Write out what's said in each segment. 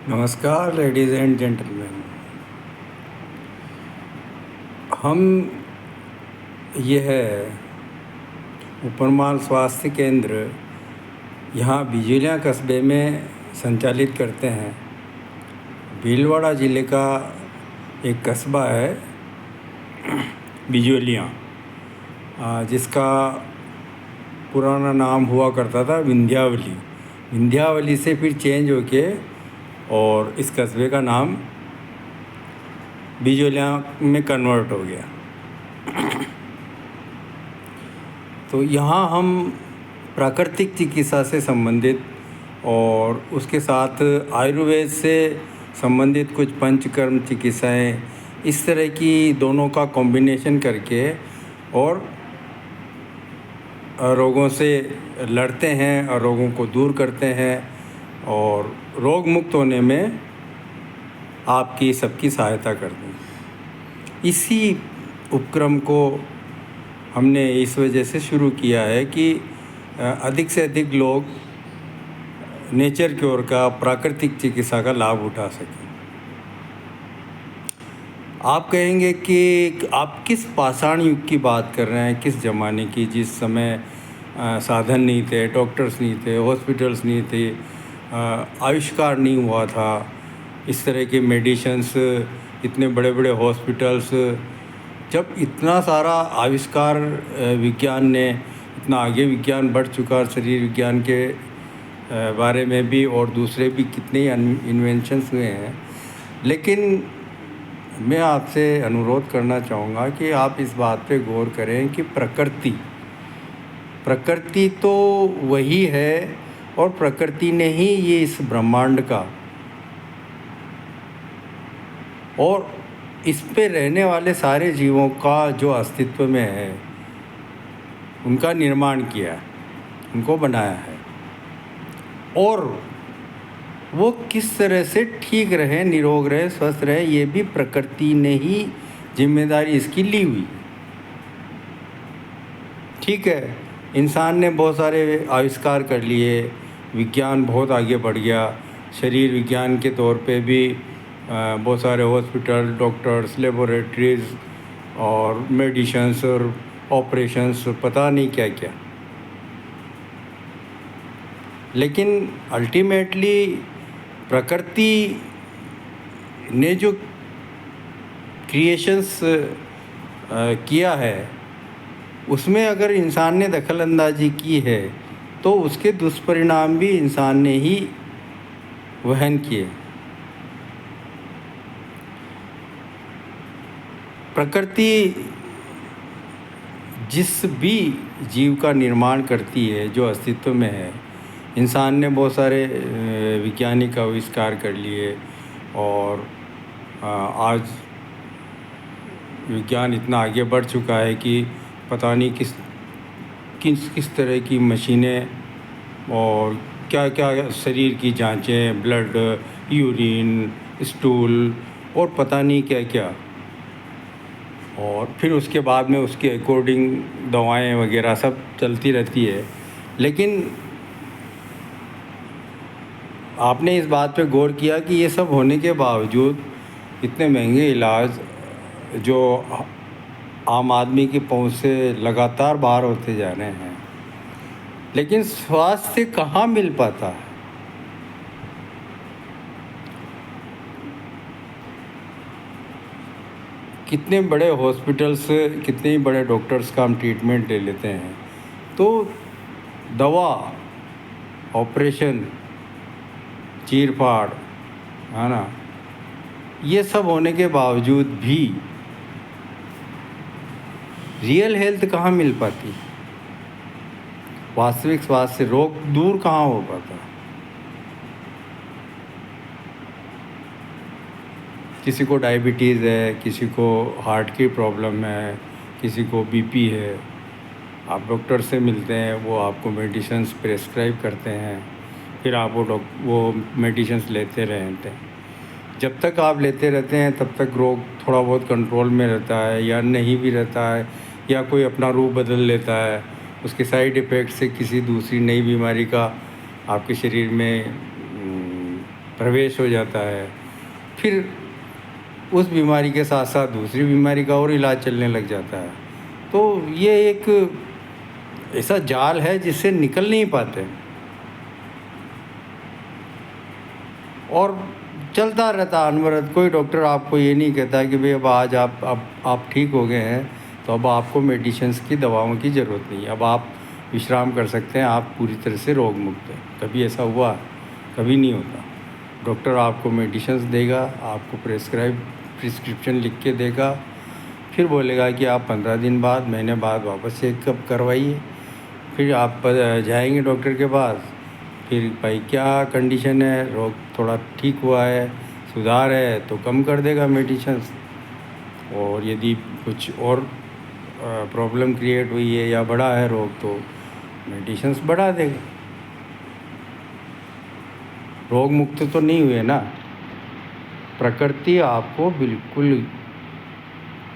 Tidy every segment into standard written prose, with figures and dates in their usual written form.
नमस्कार ladies and gentleman. हम यह उपरमाल स्वास्थ्य केंद्र यहाँ बिजलियाँ कस्बे में संचालित करते हैं। भीलवाड़ा ज़िले का एक कस्बा है बिजलियाँ, जिसका पुराना नाम हुआ करता था विंध्यावली। विंध्यावली से फिर चेंज होके और इस कस्बे का नाम बिजलियाँ में कन्वर्ट हो गया। तो यहाँ हम प्राकृतिक चिकित्सा से संबंधित और उसके साथ आयुर्वेद से संबंधित कुछ पंचकर्म चिकित्साएं, इस तरह की दोनों का कॉम्बिनेशन करके और रोगों से लड़ते हैं और रोगों को दूर करते हैं और रोग मुक्त होने में आपकी सबकी सहायता करते हैं। इसी उपक्रम को हमने इस वजह से शुरू किया है कि अधिक से अधिक लोग नेचर क्योर का, प्राकृतिक चिकित्सा का लाभ उठा सकें। आप कहेंगे कि आप किस पाषाण युग की बात कर रहे हैं, किस ज़माने की, जिस समय साधन नहीं थे, डॉक्टर्स नहीं थे, हॉस्पिटल्स नहीं थे, आविष्कार नहीं हुआ था, इस तरह के मेडिसिन्स, इतने बड़े बड़े हॉस्पिटल्स, जब इतना सारा आविष्कार विज्ञान ने, इतना आगे विज्ञान बढ़ चुका, शरीर विज्ञान के बारे में भी और दूसरे भी कितने इन्वेंशंस हुए हैं। लेकिन मैं आपसे अनुरोध करना चाहूँगा कि आप इस बात पे गौर करें कि प्रकृति तो वही है और प्रकृति ने ही ये इस ब्रह्मांड का और इस पे रहने वाले सारे जीवों का जो अस्तित्व में है उनका निर्माण किया है, उनको बनाया है, और वो किस तरह से ठीक रहे, निरोग रहे, स्वस्थ रहे, ये भी प्रकृति ने ही जिम्मेदारी इसकी ली हुई। ठीक है, इंसान ने बहुत सारे आविष्कार कर लिए, विज्ञान बहुत आगे बढ़ गया, शरीर विज्ञान के तौर पे भी बहुत सारे हॉस्पिटल, डॉक्टर्स, लेबोरेटरीज़ और मेडिसिन्स और ऑपरेशंस, पता नहीं क्या क्या। लेकिन अल्टीमेटली प्रकृति ने जो क्रिएशंस किया है उसमें अगर इंसान ने दखल अंदाजी की है तो उसके दुष्परिणाम भी इंसान ने ही वहन किए। प्रकृति जिस भी जीव का निर्माण करती है जो अस्तित्व में है, इंसान ने बहुत सारे वैज्ञानिक आविष्कार कर लिए और आज विज्ञान इतना आगे बढ़ चुका है कि पता नहीं किस तरह की मशीनें और क्या क्या शरीर की जांचें, ब्लड, यूरिन, स्टूल और पता नहीं क्या क्या, और फिर उसके बाद में उसके अकॉर्डिंग दवाएं वगैरह सब चलती रहती है। लेकिन आपने इस बात पे गौर किया कि ये सब होने के बावजूद इतने महंगे इलाज जो आम आदमी की पहुंच से लगातार बाहर होते जा रहे हैं, लेकिन स्वास्थ्य कहाँ मिल पाता है। कितने बड़े हॉस्पिटल्स, कितने बड़े डॉक्टर्स का हम ट्रीटमेंट ले लेते हैं, तो दवा, ऑपरेशन, चीर फाड़, है ना, ये सब होने के बावजूद भी रियल हेल्थ कहाँ मिल पाती, वास्तविक स्वास्थ्य, रोग दूर कहाँ हो पाता। किसी को डायबिटीज़ है, किसी को हार्ट की प्रॉब्लम है, किसी को बीपी है, आप डॉक्टर से मिलते हैं, वो आपको मेडिसिन्स प्रेस्क्राइब करते हैं, फिर आप वो मेडिसिन्स लेते रहते हैं। जब तक आप लेते रहते हैं तब तक रोग थोड़ा बहुत कंट्रोल में रहता है या नहीं भी रहता है, या कोई अपना रूप बदल लेता है, उसके साइड इफ़ेक्ट से किसी दूसरी नई बीमारी का आपके शरीर में प्रवेश हो जाता है, फिर उस बीमारी के साथ साथ दूसरी बीमारी का और इलाज चलने लग जाता है। तो ये एक ऐसा जाल है जिससे निकल नहीं पाते और चलता रहता अनवरत। कोई डॉक्टर आपको ये नहीं कहता कि भाई अब आज आप ठीक हो गए हैं तो अब आपको मेडिसिन्स की दवाओं की ज़रूरत नहीं है, अब आप विश्राम कर सकते हैं, आप पूरी तरह से रोग मुक्त हैं। कभी ऐसा हुआ? कभी नहीं होता। डॉक्टर आपको मेडिसिन्स देगा, आपको प्रिस्क्रिप्शन लिख के देगा, फिर बोलेगा कि आप 15 दिन बाद, महीने बाद वापस चेकअप करवाइए। फिर आप जाएंगे डॉक्टर के पास, फिर भाई क्या कंडीशन है, रोग थोड़ा ठीक हुआ है, सुधार है तो कम कर देगा मेडिसिन्स, और यदि कुछ और प्रॉब्लम क्रिएट हुई है या बड़ा है रोग तो मेडिसिन्स बढ़ा देगा। रोग मुक्त तो नहीं हुए ना। प्रकृति आपको बिल्कुल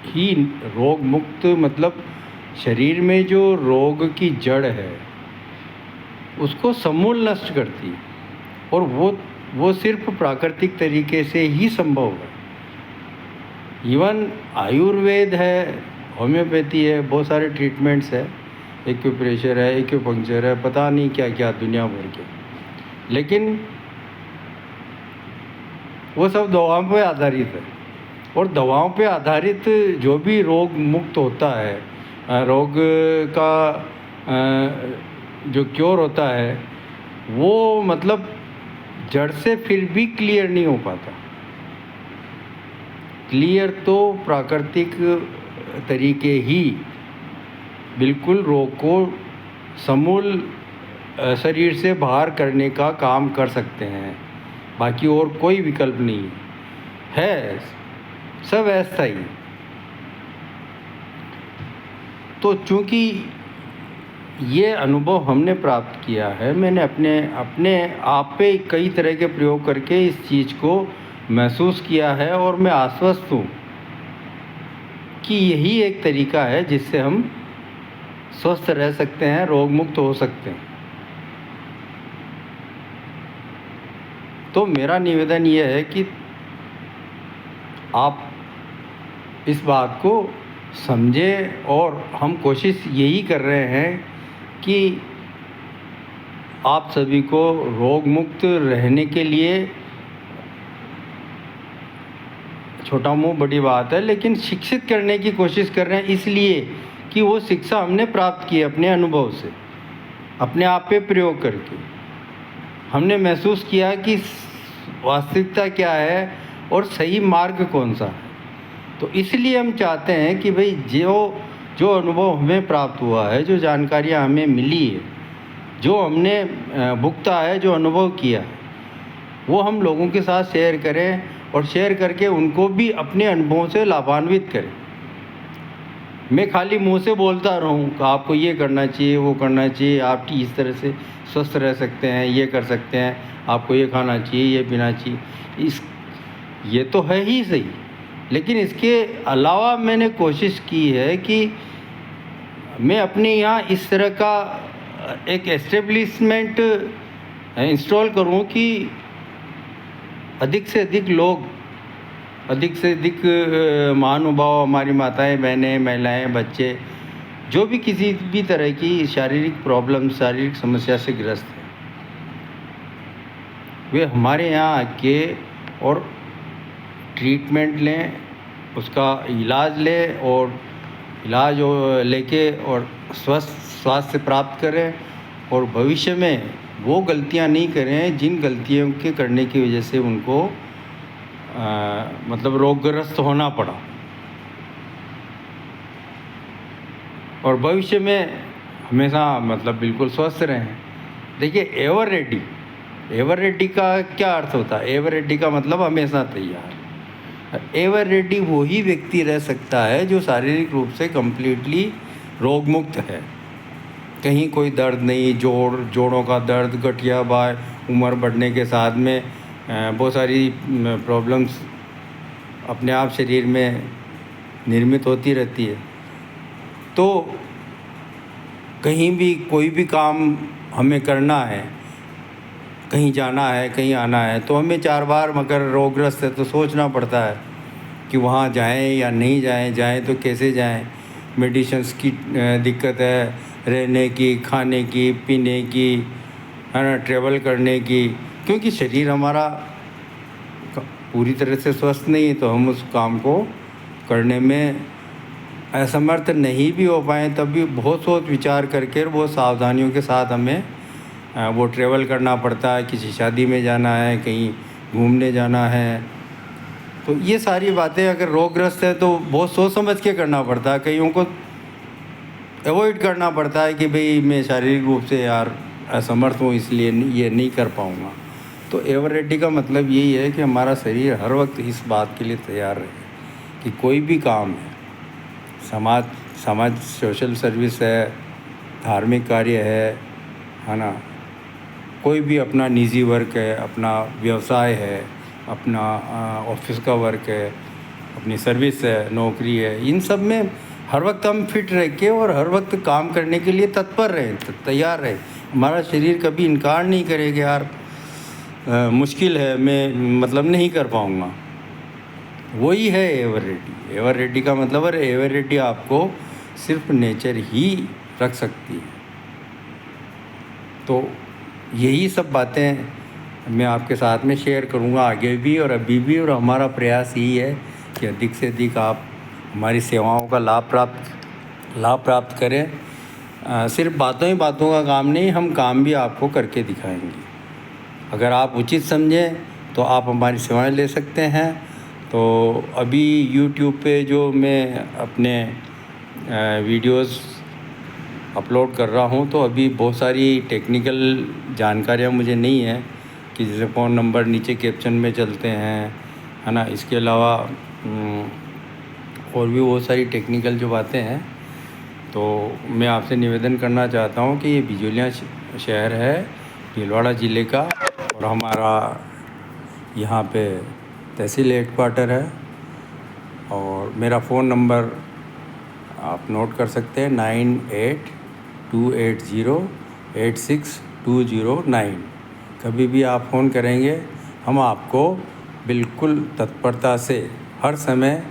ही रोग मुक्त, मतलब शरीर में जो रोग की जड़ है उसको समूल नष्ट करती है, और वो सिर्फ प्राकृतिक तरीके से ही संभव है। इवन आयुर्वेद है, होम्योपैथी है, बहुत सारे ट्रीटमेंट्स है, एक्यूप्रेशर है, एक्यूपंक्चर है, पता नहीं क्या क्या दुनिया भर के, लेकिन वो सब दवाओं पे आधारित है। और दवाओं पे आधारित जो भी रोग मुक्त होता है, रोग का जो क्योर होता है, वो मतलब जड़ से फिर भी क्लियर नहीं हो पाता। क्लियर तो प्राकृतिक तरीके ही बिल्कुल रोग को समूल शरीर से बाहर करने का काम कर सकते हैं, बाकी और कोई विकल्प नहीं है, सब ऐसा ही। तो चूँकि ये अनुभव हमने प्राप्त किया है, मैंने अपने आप पे कई तरह के प्रयोग करके इस चीज़ को महसूस किया है, और मैं आश्वस्त हूँ कि यही एक तरीका है जिससे हम स्वस्थ रह सकते हैं, रोग मुक्त हो सकते हैं। तो मेरा निवेदन ये है कि आप इस बात को समझें, और हम कोशिश यही कर रहे हैं कि आप सभी को रोग मुक्त रहने के लिए, छोटा मुँह बड़ी बात है, लेकिन शिक्षित करने की कोशिश कर रहे हैं, इसलिए कि वो शिक्षा हमने प्राप्त की अपने अनुभव से, अपने आप पे प्रयोग करके। हमने महसूस किया कि वास्तविकता क्या है और सही मार्ग कौन सा है। तो इसलिए हम चाहते हैं कि भाई जो अनुभव हमें प्राप्त हुआ है, जो जानकारियाँ हमें मिली है, जो हमने भुगता है, जो अनुभव किया है, वो हम लोगों के साथ शेयर करें, और शेयर करके उनको भी अपने अनुभवों से लाभान्वित करें। मैं खाली मुंह से बोलता रहूं कि आपको ये करना चाहिए, वो करना चाहिए, आप इस तरह से स्वस्थ रह सकते हैं, ये कर सकते हैं, आपको ये खाना चाहिए, ये पीना चाहिए, ये तो है ही सही, लेकिन इसके अलावा मैंने कोशिश की है कि मैं अपने यहाँ इस तरह का एक एस्टेब्लिशमेंट इंस्टॉल करूँ कि अधिक से अधिक लोग, अधिक से अधिक महानुभाव, हमारी माताएं, बहनें, महिलाएं, बच्चे, जो भी किसी भी तरह की शारीरिक प्रॉब्लम, शारीरिक समस्या से ग्रस्त हैं, वे हमारे यहाँ आके और ट्रीटमेंट लें, उसका इलाज लें, और इलाज लेके और स्वास्थ्य प्राप्त करें, और भविष्य में वो गलतियां नहीं करें जिन गलतियों के करने की वजह से उनको मतलब रोगग्रस्त होना पड़ा, और भविष्य में हमेशा मतलब बिल्कुल स्वस्थ रहें। देखिए, एवर रेडी का क्या अर्थ होता है? एवर रेडी का मतलब हमेशा तैयार। एवर रेडी वही व्यक्ति रह सकता है जो शारीरिक रूप से कंप्लीटली रोग मुक्त है, कहीं कोई दर्द नहीं, जोड़ों का दर्द, गठिया बाय, उम्र बढ़ने के साथ में बहुत सारी प्रॉब्लम्स अपने आप शरीर में निर्मित होती रहती है। तो कहीं भी कोई भी काम हमें करना है, कहीं जाना है, कहीं आना है, तो हमें 4 बार, मगर रोगग्रस्त है तो सोचना पड़ता है कि वहाँ जाएं या नहीं जाएं, जाएं तो कैसे जाएं। मेडिसिन्स की दिक्कत है, रहने की, खाने की, पीने की, है ना, ट्रैवल करने की, क्योंकि शरीर हमारा पूरी तरह से स्वस्थ नहीं है, तो हम उस काम को करने में असमर्थ नहीं भी हो पाएँ, तब भी बहुत सोच विचार करके और बहुत सावधानियों के साथ हमें वो ट्रैवल करना पड़ता है। किसी शादी में जाना है, कहीं घूमने जाना है, तो ये सारी बातें अगर रोगग्रस्त है तो बहुत सोच समझ के करना पड़ता है। कईयों को अवॉइड करना पड़ता है कि भाई मैं शारीरिक रूप से यार असमर्थ हूँ, इसलिए ये नहीं कर पाऊँगा। तो एवर रेडी का मतलब यही है कि हमारा शरीर हर वक्त इस बात के लिए तैयार रहे कि कोई भी काम है, समाज सोशल सर्विस है, धार्मिक कार्य है ना, कोई भी अपना निजी वर्क है, अपना व्यवसाय है, अपना ऑफिस का वर्क है, अपनी सर्विस है, नौकरी है, इन सब में हर वक्त हम फिट रह के और हर वक्त काम करने के लिए तत्पर रहें, तैयार रहें। हमारा शरीर कभी इनकार नहीं करेगा यार मुश्किल है, मैं मतलब नहीं कर पाऊँगा। वही है एवर रेडी। एवर रेडी का मतलब है एवर रेडी आपको सिर्फ नेचर ही रख सकती है। तो यही सब बातें मैं आपके साथ में शेयर करूँगा आगे भी और अभी भी, और हमारा प्रयास यही है कि अधिक से अधिक आप हमारी सेवाओं का लाभ प्राप्त करें। सिर्फ बातों ही बातों का काम नहीं, हम काम भी आपको करके दिखाएंगे। अगर आप उचित समझें तो आप हमारी सेवाएं ले सकते हैं। तो अभी YouTube पे जो मैं अपने वीडियोस अपलोड कर रहा हूँ, तो अभी बहुत सारी टेक्निकल जानकारियाँ मुझे नहीं है कि जैसे फ़ोन नंबर नीचे कैप्शन में चलते हैं, है ना। इसके अलावा और भी बहुत सारी टेक्निकल जो बातें हैं, तो मैं आपसे निवेदन करना चाहता हूँ कि ये बिजोलिया शहर है भीलवाड़ा ज़िले का, और हमारा यहाँ पे तहसील हेडक्वार्टर है। और मेरा फ़ोन नंबर आप नोट कर सकते हैं 9828086209। कभी भी आप फ़ोन करेंगे, हम आपको बिल्कुल तत्परता से हर समय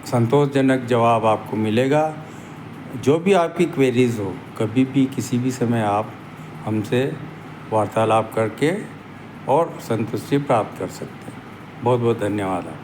संतोषजनक जवाब आपको मिलेगा। जो भी आपकी क्वेरीज़ हो, कभी भी किसी भी समय आप हमसे वार्तालाप करके और संतुष्टि प्राप्त कर सकते हैं। बहुत बहुत धन्यवाद आप।